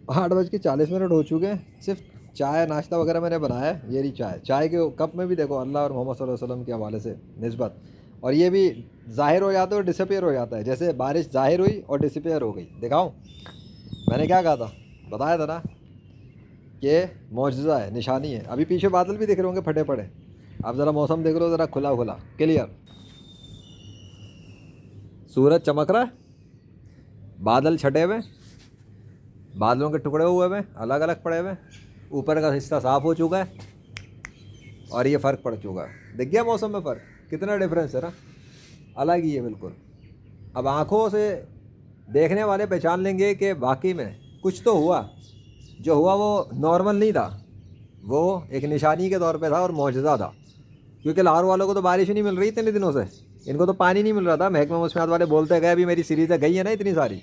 8:40 ہو چکے ہیں، صرف چائے ناشتہ وغیرہ میں نے بنایا ہے، یہ رہی چائے، چائے کے کپ میں بھی دیکھو اللہ اور محمد صلی اللہ علیہ وسلم کے حوالے سے نسبت، اور یہ بھی ظاہر ہو جاتا ہے اور ڈسپیئر ہو جاتا ہے، جیسے بارش ظاہر ہوئی اور ڈسپیئر ہو گئی۔ دکھاؤں میں نے کیا کہا تھا، بتایا تھا نا کہ معجزہ ہے، نشانی ہے۔ ابھی پیچھے بادل بھی دکھ رہے ہوں گے پھٹے پڑے، اب ذرا موسم دیکھ لو، ذرا کھلا کھلا کلیئر، سورج چمک رہا ہے، بادل چھٹے ہوئے، بادلوں کے ٹکڑے ہوئے ہوئے الگ الگ پڑے ہوئے، اوپر کا حصہ صاف ہو چکا ہے اور یہ فرق پڑ چکا ہے۔ دیکھ گیا موسم میں فرق کتنا ڈفرینس ہے نا، الگ ہی ہے بالکل۔ اب آنکھوں سے دیکھنے والے پہچان لیں گے کہ واقعی میں کچھ تو ہوا، جو ہوا وہ نارمل نہیں تھا، وہ ایک نشانی کے طور پہ تھا اور معجزہ تھا، کیونکہ لاہور والوں کو تو بارش ہی نہیں مل رہی اتنے دنوں سے، ان کو تو پانی نہیں مل رہا تھا۔ محکمہ موسمیات والے بولتے گئے، ابھی میری سیریزیں گئی ہیں نا اتنی ساری،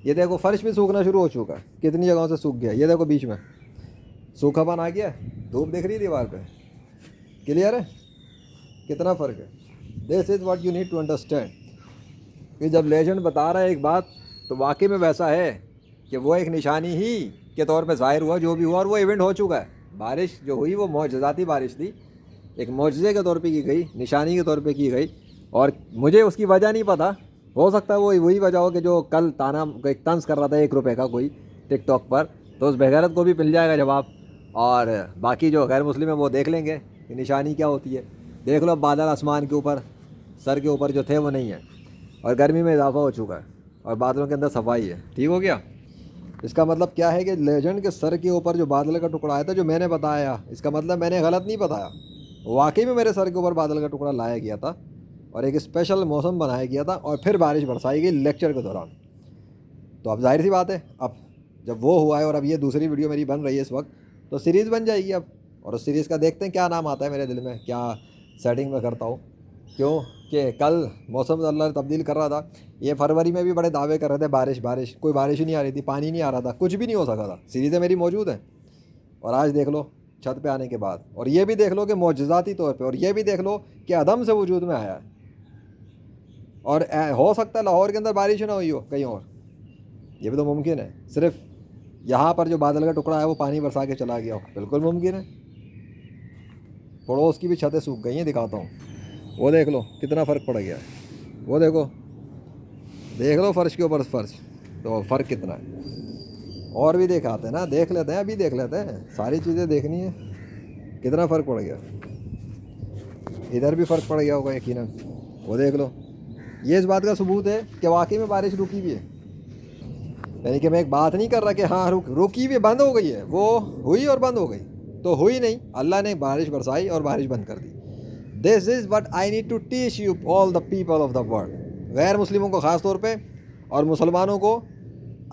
یہ دیکھو فرش بھی سوکھنا شروع ہو چکا ہے، کتنی جگہوں سے سوکھ گیا، یہ دیکھو بیچ میں سوکھا پن آ گیا، دھوپ دکھ رہی ہے دیوار پہ، کلیئر ہے کتنا فرق ہے۔ This is what you need to understand, کہ جب لیجنڈ بتا رہا ہے ایک بات تو واقعی میں ویسا ہے کہ وہ ایک نشانی ہی کے طور پہ ظاہر ہوا جو بھی ہوا، اور وہ ایونٹ ہو چکا ہے۔ بارش جو ہوئی وہ معجزاتی بارش تھی، ایک معجزے کے طور پہ کی گئی، نشانی کے طور پہ کی گئی، اور مجھے اس کی وجہ نہیں پتہ، ہو سکتا ہے وہ وہی وجہ ہو کہ جو کل تانا ایک طنز کر رہا تھا 1 روپے کا کوئی ٹک ٹاک پر، تو اس بغیرت کو بھی مل جائے گا جواب، اور باقی جو غیر مسلم ہیں وہ دیکھ لیں گے کہ نشانی کیا ہوتی ہے۔ دیکھ لو بادل آسمان کے اوپر، سر کے اوپر جو تھے وہ نہیں ہیں، اور گرمی میں اضافہ ہو چکا ہے، اور بادلوں کے اندر صفائی ہے۔ ٹھیک ہو گیا؟ اس کا مطلب کیا ہے کہ لیجنڈ کے سر کے اوپر جو بادل کا ٹکڑا آیا تھا جو میں نے بتایا، اس کا مطلب میں نے غلط نہیں بتایا، واقعی میں میرے سر کے اوپر بادل کا ٹکڑا لایا گیا تھا اور ایک اسپیشل موسم بنایا گیا تھا، اور پھر بارش برسائی گئی لیکچر کے دوران۔ تو اب ظاہر سی بات ہے، اب جب وہ ہوا ہے اور اب یہ دوسری ویڈیو میری بن رہی ہے اس وقت، تو سیریز بن جائے گی اب، اور اس سیریز کا دیکھتے ہیں کیا نام آتا ہے میرے دل میں، کیا سیٹنگ میں کرتا ہوں، کیوں کہ کل موسم اللہ نے تبدیل کر رہا تھا، یہ فروری میں بھی بڑے دعوے کر رہے تھے بارش بارش، کوئی بارش ہی نہیں آ رہی تھی، پانی نہیں آ رہا تھا، کچھ بھی نہیں ہو سکا تھا، سیریزیں میری موجود ہیں، اور آج دیکھ لو چھت پہ آنے کے بعد، اور یہ بھی دیکھ لو کہ معجزاتی طور پہ، اور یہ بھی دیکھ لو کہ عدم سے وجود میں آیا ہے، اور ہو سکتا ہے لاہور کے اندر بارش نہ ہوئی ہو کہیں اور، یہ بھی تو ممکن ہے، صرف یہاں پر جو بادل کا ٹکڑا ہے وہ پانی برسا کے چلا گیا ہو، بالکل ممکن ہے۔ پڑوس کی بھی چھتیں سوکھ گئی ہیں، دکھاتا ہوں، وہ دیکھ لو کتنا فرق پڑ گیا ہے، وہ دیکھو، دیکھ لو فرش کے اوپر فرش، تو فرق کتنا ہے، اور بھی دکھاتے ہیں نا، دیکھ لیتے ہیں، ابھی دیکھ لیتے ہیں، ساری چیزیں دیکھنی ہے، کتنا فرق پڑ گیا، ادھر بھی فرق پڑ گیا ہوگا یقیناً، وہ دیکھ لو۔ یہ اس بات کا ثبوت ہے کہ واقعی میں بارش رکی بھی ہے، یعنی کہ میں ایک بات نہیں کر رہا کہ ہاں رکی بھی بند ہو گئی ہے، وہ ہوئی اور بند ہو گئی، تو ہوئی نہیں، اللہ نے بارش برسائی اور بارش بند کر دی۔ This is what I need to teach you all the people of the world, غیر مسلموں کو خاص طور پہ اور مسلمانوں کو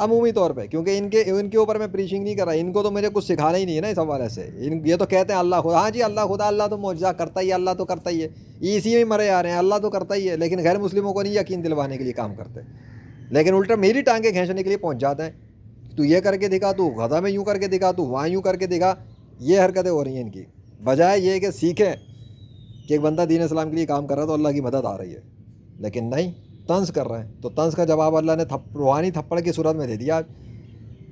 عمومی طور پہ، کیونکہ ان کے اوپر میں پریچنگ نہیں کر رہا، ان کو تو مجھے کچھ سکھانا ہی نہیں ہے نا اس حوالے سے، یہ تو کہتے ہیں اللہ خدا، ہاں جی اللہ خدا، اللہ تو معجزہ کرتا ہی ہے، اللہ تو کرتا ہی ہے، اسی میں مرے آ رہے ہیں، اللہ تو کرتا ہی ہے، لیکن غیر مسلموں کو نہیں یقین دلوانے کے لیے کام کرتے، لیکن الٹا میری ٹانگیں کھینچنے کے لیے پہنچ جاتے ہیں، تو یہ کر کے دکھا، تو غزہ میں یوں کر کے دکھا، تو وہاں یوں کر کے دکھا، یہ حرکتیں ہو رہی ہیں ان کی، بجائے یہ کہ سیکھیں کہ ایک بندہ دین اسلام کے لیے کام کر رہا ہے تو اللہ کی مدد آ رہی ہے، لیکن نہیں، طنز کر رہے ہیں، تو طنز کا جواب اللہ نے روحانی تھپڑ کی صورت میں دے دیا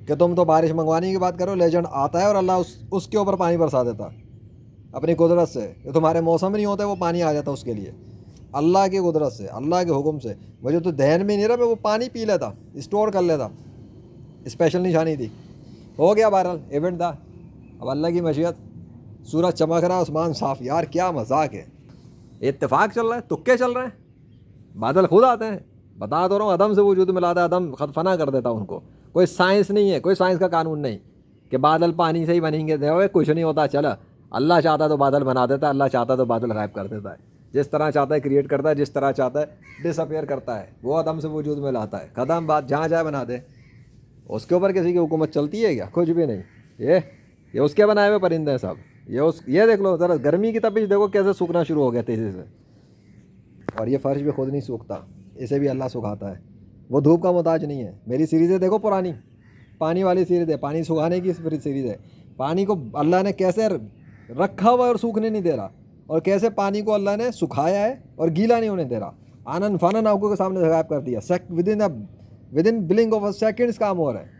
کہ تم تو بارش منگوانے کی بات کرو، لیجنڈ آتا ہے اور اللہ اس کے اوپر پانی برسا دیتا اپنی قدرت سے، یہ تمہارے موسم نہیں ہوتا ہے وہ پانی آ جاتا اس کے لیے، اللہ کی قدرت سے، اللہ کے حکم سے، مجھے تو دہن میں نہیں رہا، میں وہ پانی پی لیتا، اسٹور کر لیتا، اسپیشل نشانی تھی، ہو گیا بہرحال ایونٹ تھا، اب اللہ کی مشیت، سورج چمک رہا، آسمان صاف، یار کیا مذاق ہے، اتفاق چل رہا ہے، تکے چل رہے ہیں، بادل خود آتے ہیں، بتا تو رہا ہوں، عدم سے وجود میں لاتا ہے، عدم خود فنا کر دیتا ان کو، کوئی سائنس نہیں ہے، کوئی سائنس کا قانون نہیں کہ بادل پانی سے ہی بنیں گے، دیکھو کچھ نہیں ہوتا، چلا اللہ چاہتا تو بادل بنا دیتا ہے، اللہ چاہتا تو بادل غائب کر دیتا ہے، جس طرح چاہتا ہے کریٹ کرتا ہے، جس طرح چاہتا ہے ڈس اپیئر کرتا ہے، وہ عدم سے وجود میں لاتا ہے، قدم بات جہاں جائے بنا دے، اس کے اوپر کسی کی حکومت چلتی ہے کیا؟ کچھ بھی نہیں، یہ اس کے بنائے ہوئے پرندے ہیں سب، یہ دیکھ لو ذرا گرمی کی تپش دیکھو کیسے سوکھنا شروع ہو گیا تیزی سے، اور یہ فرش بھی خود نہیں سوکھتا، اسے بھی اللہ سکھاتا ہے، وہ دھوپ کا محتاج نہیں ہے۔ میری سیریزیں دیکھو پرانی، پانی والی سیریز ہے، پانی سکھانے کی سیریز ہے، پانی کو اللہ نے کیسے رکھا ہوا ہے اور سوکھنے نہیں دے رہا، اور کیسے پانی کو اللہ نے سکھایا ہے اور گیلا نہیں ہونے دے رہا، آنن فنن آنکھوں کے سامنے غائب کر دیا، with in blink of a seconds کام ہو رہا ہے،